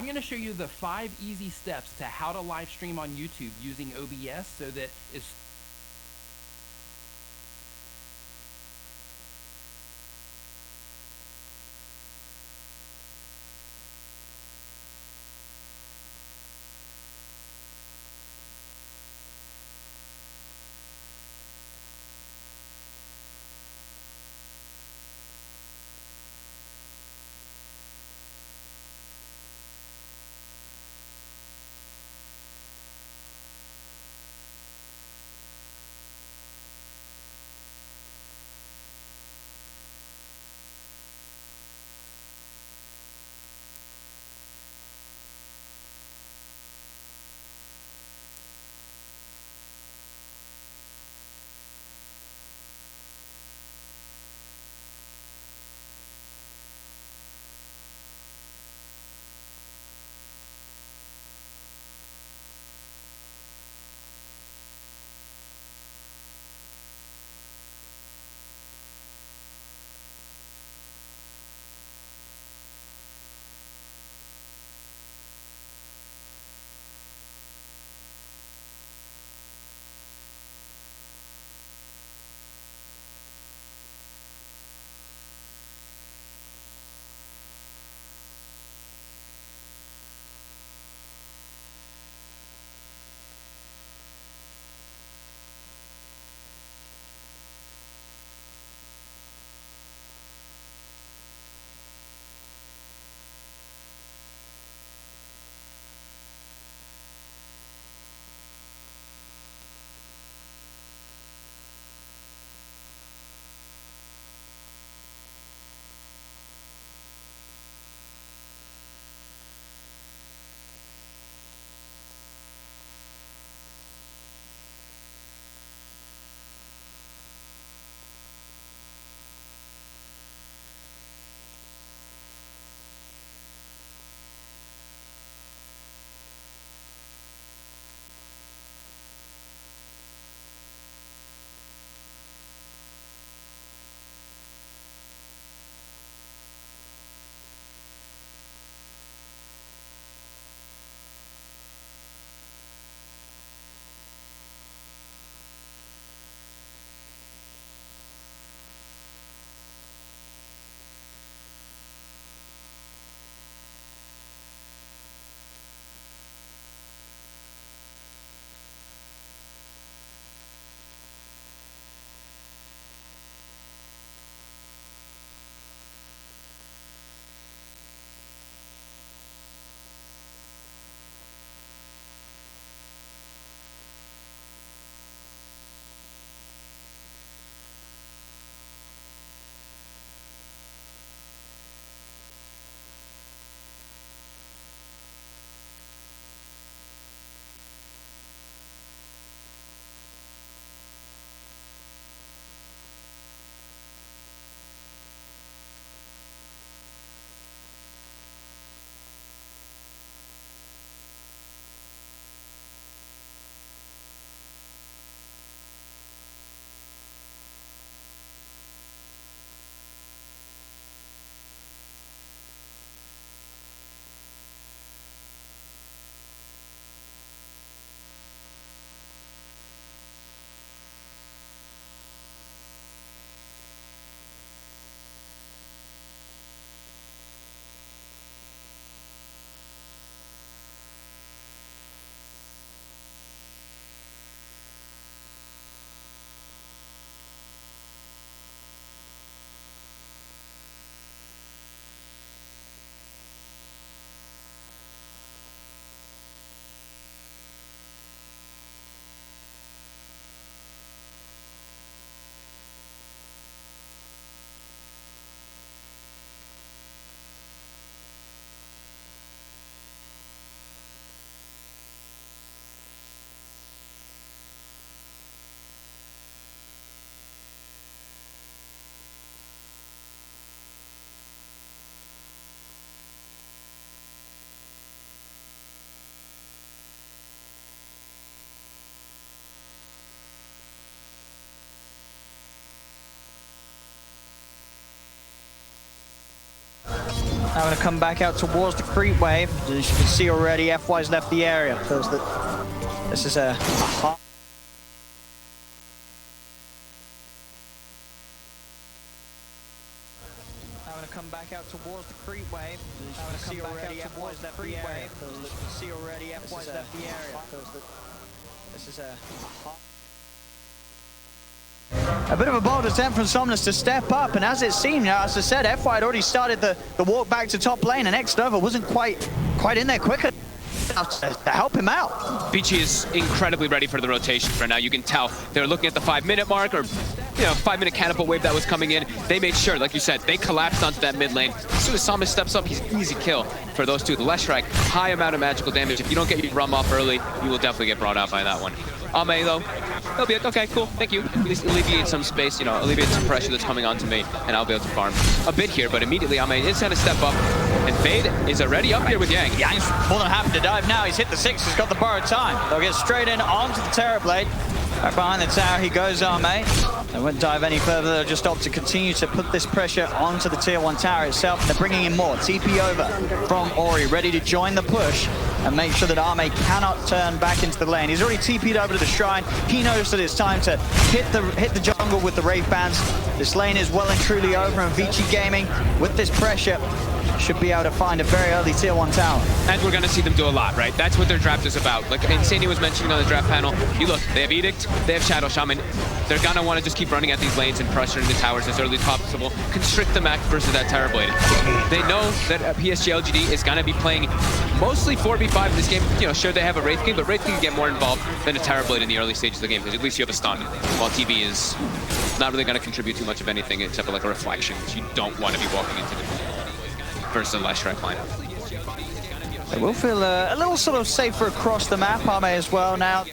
I'm going to show you the 5 easy steps to how to live stream on YouTube using OBS so that it's Now going to come back out towards the creep wave. As you can see already, FY's left the area. Feels that this is a hot. Now going to come back out towards the creep wave. As you can see already, FY's left the area. Feels that you can see already, FY's left the area. Feels that this is a hot. A bit of a bold attempt from Somnus to step up, and as it seemed, as I said, FY had already started the walk back to top lane, and Xnova wasn't quite in there quicker to help him out. Vici is incredibly ready for the rotations right now. You can tell they're looking at the 5-minute mark, or 5-minute catapult wave that was coming in. They made sure, like you said, they collapsed onto that mid lane. As soon as Somnus steps up, he's an easy kill for those two. The Leshrac, high amount of magical damage. If you don't get your rum off early, you will definitely get brought out by that one. Ame though, he'll be like, okay, cool, thank you. At least alleviate some space, alleviate some pressure that's coming onto me, and I'll be able to farm a bit here. But immediately Ame is going to step up, and Fade is already up here with Yang. Yang's more than happy to dive now. He's hit the 6, he's got the borrowed time. They'll get straight in onto the Terrorblade. Right behind the tower he goes, Ame. They won't dive any further, they'll just opt to continue to put this pressure onto the tier 1 tower itself. They're bringing in more. TP over from Ori, ready to join the push and make sure that Ame cannot turn back into the lane. He's already TP'd over to the shrine. He knows that it's time to hit the jungle with the Wraith Bands. This lane is well and truly over, and Vici Gaming, with this pressure, should be able to find a very early tier 1 tower. And we're going to see them do a lot, right? That's what their draft is about. Like Insania was mentioning on the draft panel, you look, they have Edict, they have Shadow Shaman. They're going to want to just keep running at these lanes and pressuring the towers as early as possible. Constrict the map versus that Terrorblade. They know that PSG LGD is going to be playing mostly 4v5 in this game. Sure, they have a Wraith King, but Wraith King can get more involved than a Terrorblade in the early stages of the game, because at least you have a stun, while TV is not really going to contribute too much of anything except for like a reflection, which you don't want to be walking into the versus the Leshrac lineup. They will feel a little sort of safer across the map, Ame as well now.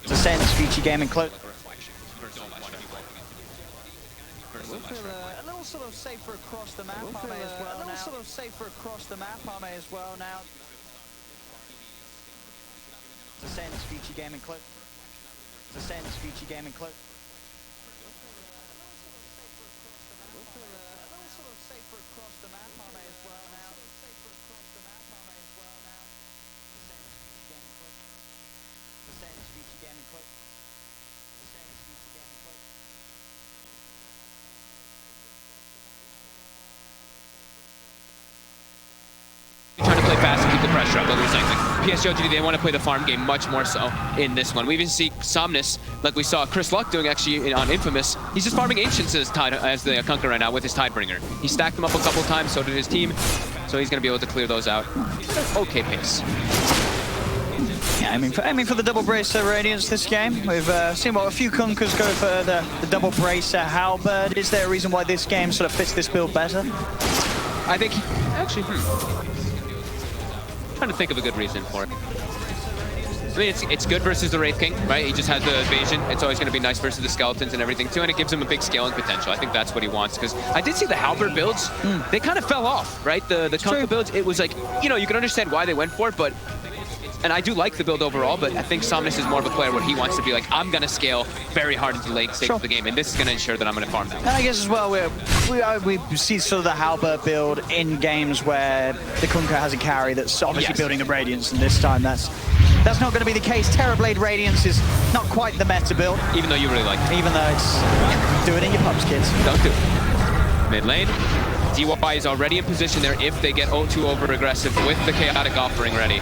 To send Vici Gaming close. A little sort of safer across the map, Ame as well now. A little sort of safer across the map, Ame as well now. To send Vici Gaming close. To send Vici Gaming close. Trying to play fast and keep the pressure up, like we were saying. Like PSG LGD, they want to play the farm game much more so in this one. We even see Somnus, like we saw Chris Luck doing actually on Infamous. He's just farming Ancients as the Kunkka right now with his Tidebringer. He stacked them up a couple of times, so did his team. So he's going to be able to clear those out. Okay pace. Yeah, aiming for the double bracer Radiance this game. We've seen a few Kunkkas go for the double bracer Halberd. Is there a reason why this game sort of fits this build better? I think, actually, trying to think of a good reason for it. I mean, it's good versus the Wraith King, right? He just has the evasion. It's always going to be nice versus the skeletons and everything too, and it gives him a big scaling potential. I think that's what he wants, because I did see the Halberd builds. They kind of fell off, right? The Kunkka builds, it was like, you can understand why they went for it, but... And I do like the build overall, but I think Somnus is more of a player where he wants to be like, I'm going to scale very hard into the late stage of the game, and this is going to ensure that I'm going to farm that. And I guess as well, we see sort of the Halberd build in games where the Kunkka has a carry that's obviously building the Radiance, and this time that's not going to be the case. Terrorblade Radiance is not quite the meta build. Even though you really like it. Even though it's... do it in your pubs, kids. Don't do it. Mid lane. DY is already in position there if they get too over-aggressive with the Chaotic Offering ready.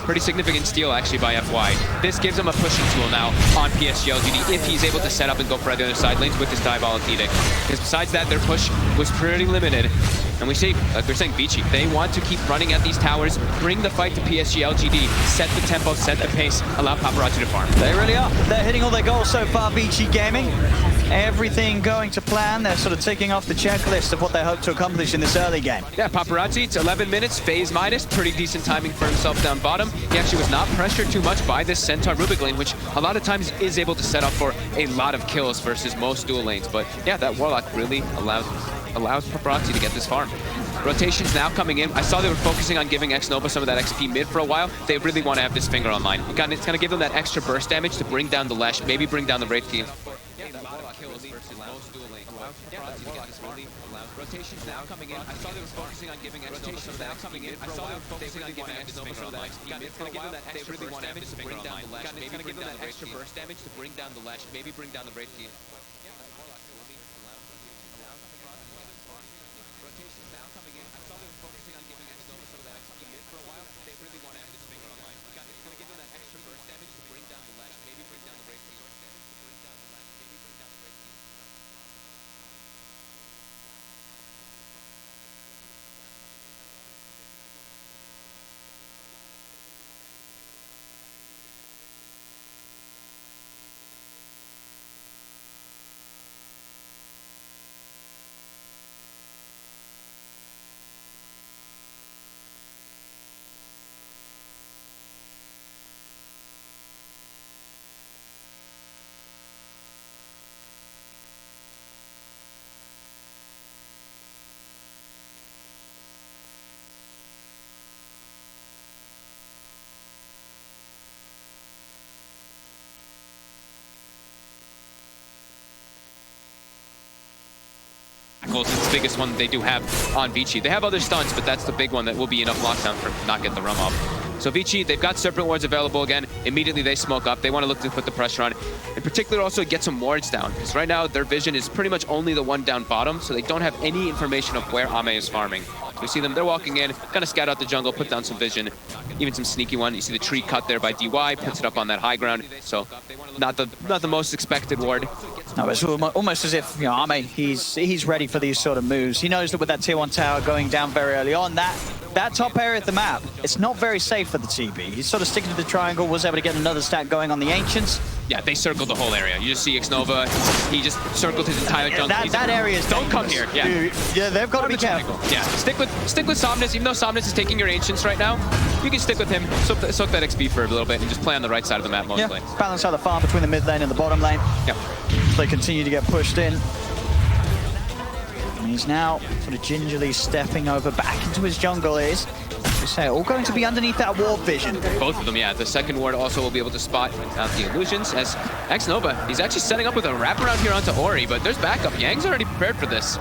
Pretty significant steal actually by FY. This gives him a pushing tool now on PSG LGD if he's able to set up and go for the other side lanes with his Diabolic Edict. Because besides that, their push was pretty limited. And we see, like we're saying, Vici, they want to keep running at these towers, bring the fight to PSG LGD, set the tempo, set the pace, allow Paparazzi to farm. They really are. They're hitting all their goals so far, Vici Gaming. Everything going to plan. They're sort of ticking off the checklist of what they hope to accomplish in this early game. Yeah, Paparazzi, it's 11 minutes, phase minus, pretty decent timing for himself down bottom. He actually was not pressured too much by this Centaur Rubik lane, which a lot of times is able to set up for a lot of kills versus most dual lanes. But yeah, that Warlock really allows Paparazzi to get this farm. Rotations now coming in. I saw they were focusing on giving X-Nova some of that XP mid for a while. They really want to have this finger online. It's going to give them that extra burst damage to bring down the Lash, maybe bring down the Wraith King. Rotations now coming in. I saw they were focusing on giving X-Nova some of that XP mid for a while. They really want to have this finger online. It's going to give them that extra burst damage to bring down the Lash, maybe bring down the extra burst damage to bring down the Lash, maybe bring down the Wraith King. It's the biggest one they do have on Vici. They have other stunts, but that's the big one that will be enough lockdown for not get the rum off. So Vici, they've got Serpent Wards available again. Immediately they smoke up. They want to look to put the pressure on. In particular, also get some wards down, because right now their vision is pretty much only the one down bottom, so they don't have any information of where Ame is farming. So we see them, they're walking in, kind of scout out the jungle, put down some vision, even some sneaky one. You see the tree cut there by DY, puts it up on that high ground. So not the most expected ward. No, it's almost as if, you know, Ame, he's ready for these sort of moves. He knows that with that tier 1 tower going down very early on, that top area of the map, it's not very safe for the TB. He's sort of sticking to the triangle, was able to get another stack going on the Ancients. Yeah, they circled the whole area. You just see X-Nova, he just circled his entire jungle. That area is don't come here. Yeah, dude, yeah, they've got to be careful. Yeah, stick with Somnus. Even though Somnus is taking your Ancients right now, you can stick with him, soak that XP for a little bit, and just play on the right side of the map mostly. Yeah, balance out the farm between the mid lane and the bottom lane. Yep. So they continue to get pushed in. And he's now sort of gingerly stepping over back into his jungle. All going to be underneath that ward vision. Both of them, yeah. The second ward also will be able to spot the illusions as X-Nova, he's actually setting up with a wraparound here onto Ori, but there's backup. Yang's already prepared for this.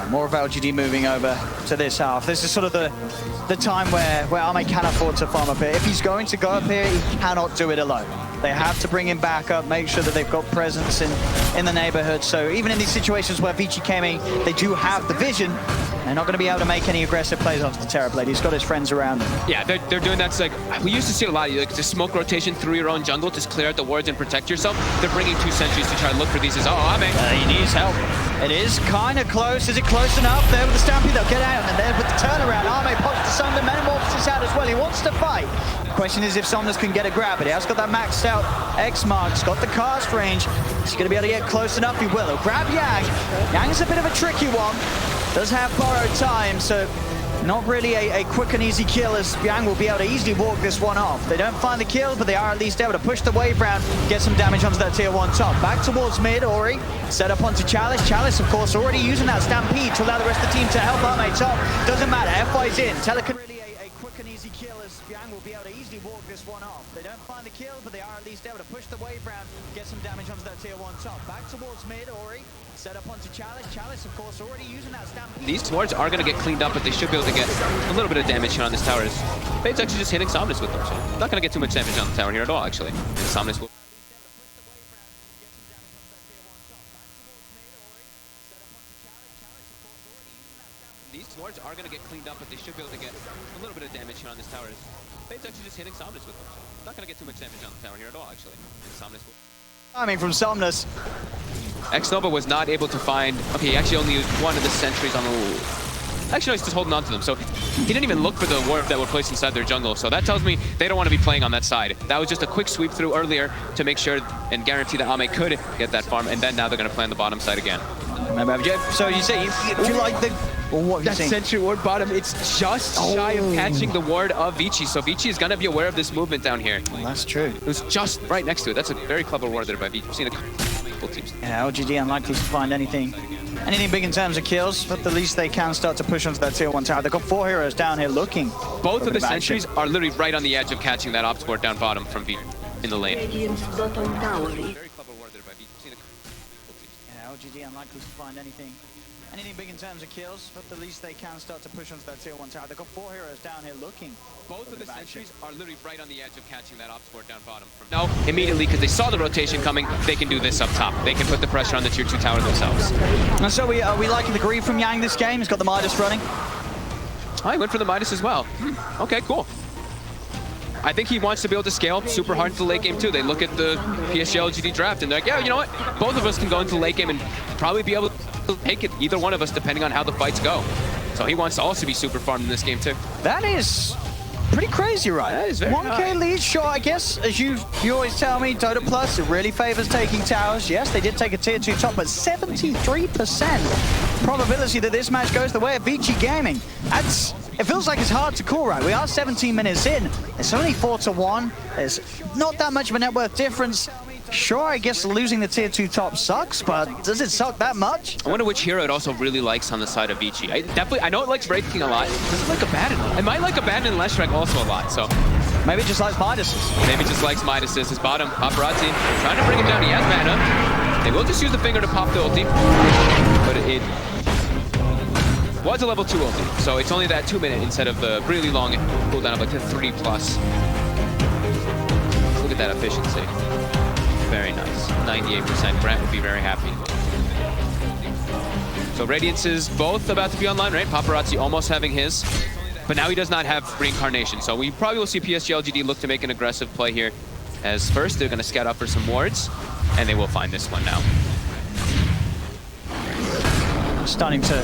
More of LGD moving over to this half. This is sort of the time where Ame can afford to farm up here. If he's going to go up here, he cannot do it alone. They have to bring him back up, make sure that they've got presence in the neighborhood. So even in these situations where Vici came in, they do have the vision. They're not going to be able to make any aggressive plays onto the Terrorblade. He's got his friends around him. Yeah, they're doing that. It's like, we used to see it a lot. Like, the smoke rotation through your own jungle, just clear out the wards and protect yourself. They're bringing 2 sentries to try to look for these. Ame. He needs help. It is kind of close. Is it close enough? There with the Stampede, they'll get out. And there with the turnaround, Ame pops the Sunder, Metamorphosis out as well. He wants to fight. The question is if Somnus can get a grab, but he has got that maxed out X-Mark. He's got the cast range. He's going to be able to get close enough. He will. He'll grab Yang. Yang's a bit of a tricky one. Does have borrowed time, so not really a quick and easy kill, as Yang will be able to easily walk this one off. They don't find the kill, but they are at least able to push the wave round, get some damage onto that tier 1 top. Back towards mid, Ori, set up onto Chalice. Chalice, of course, already using that Stampede to allow the rest of the team to help Ame top. Doesn't matter, FY's in. Telekin really a quick and easy kill, as Yang will be able to easily walk this one off. They don't find the kill, but they are at least able to push the wave round, get some damage onto that tier 1 top. Back towards mid, Ori. Set up onto Chalice. Chalice, of course, already using that Stampede. These wards are going to get cleaned up, but they should be able to get a little bit of damage here on this tower. Fade's actually just hitting Somnus with them, so not going to get too much damage on the tower here at all, actually. And Somnus will... These wards are going to get cleaned up, but they should be able to get a little bit of damage here on this tower. Fade's actually just hitting Somnus with them, so not going to get too much damage on the tower here at all, actually. And Somnus will... Timing from Somnus. X-Nova was not able to find... Okay, he actually only used one of the sentries on the... Actually, no, he's just holding on to them. So he didn't even look for the ward that were placed inside their jungle. So that tells me they don't want to be playing on that side. That was just a quick sweep through earlier to make sure and guarantee that Ame could get that farm. And then now they're going to play on the bottom side again. So you say, do you like the... That sentry ward bottom, it's just shy of catching the ward of Vici. So Vici is going to be aware of this movement down here. Well, that's true. It was just right next to it. That's a very clever ward there by Vici. I've seen a couple teams. Yeah, LGD unlikely to find anything anything big in terms of kills, but the least they can start to push onto that tier 1 tower. They've got 4 heroes down here looking. Both of the sentries are literally right on the edge of catching that op sport down bottom from Vici in the lane. Radiant's bottom tower. Very clever word there by Vici. Yeah, LGD unlikely to find anything big in terms of kills, but the least they can start to push onto that tier 1 tower. They've got 4 heroes down here looking. Both of the sentries are literally right on the edge of catching that op sport down bottom. Now, immediately, because they saw the rotation coming, they can do this up top. They can put the pressure on the tier 2 tower themselves. And so we liking the green from Yang this game. He's got the Midas running. Oh, he went for the Midas as well. Okay, cool. I think he wants to be able to scale super hard into the late game too. They look at the PSG LGD draft and they're like, yeah, you know what? Both of us can go into the late game and probably be able to take it, either one of us, depending on how the fights go. So he wants to also be super farmed in this game too. That is pretty crazy, right? That is very 1k high. lead, sure, I guess, as you always tell me, Dota Plus, it really favors taking towers. Yes, they did take a tier 2 top, but 73% probability that this match goes the way of Vici Gaming. It feels like it's hard to call, right? We are 17 minutes in. It's only 4-1. There's not that much of a net worth difference. Sure, I guess losing the tier 2 top sucks, but does it suck that much? I wonder which hero it also really likes on the side of Vici. I know it likes Wraith King a lot. Does it like Abaddon? It might like Abaddon and Leshrac also a lot, so. Maybe it just likes Midas. Maybe just likes Midas. His bottom. Paparazzi trying to bring him down. He has mana. They will just use the finger to pop the ulti. But it was a level 2 ulti, so it's only that 2-minute instead of the really long cooldown of like the 3+. Look at that efficiency. Very nice. 98%. Brent would be very happy. So Radiance is both about to be online, right? Paparazzi almost having his, but now he does not have Reincarnation. So we probably will see PSG LGD look to make an aggressive play here. As first, they're going to scout up for some wards, and they will find this one now. Starting to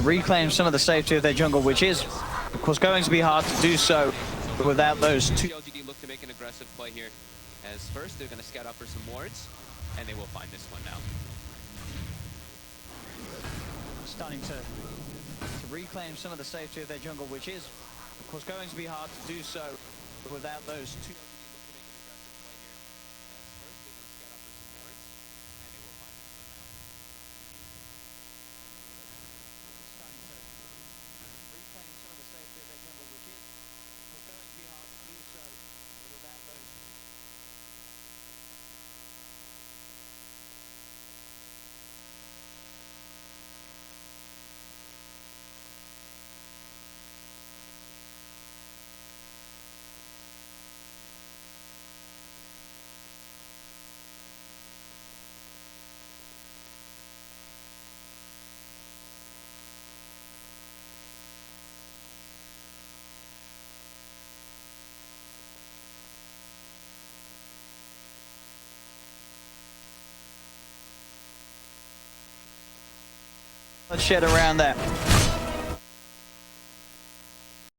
reclaim some of the safety of their jungle, which is, of course, going to be hard to do so without those two. LGD look to make an aggressive play here. As first, they're going to scout up for some wards, and they will find this one now. Starting to reclaim some of the safety of their jungle, which is, of course, going to be hard to do so without those two. Shed around that.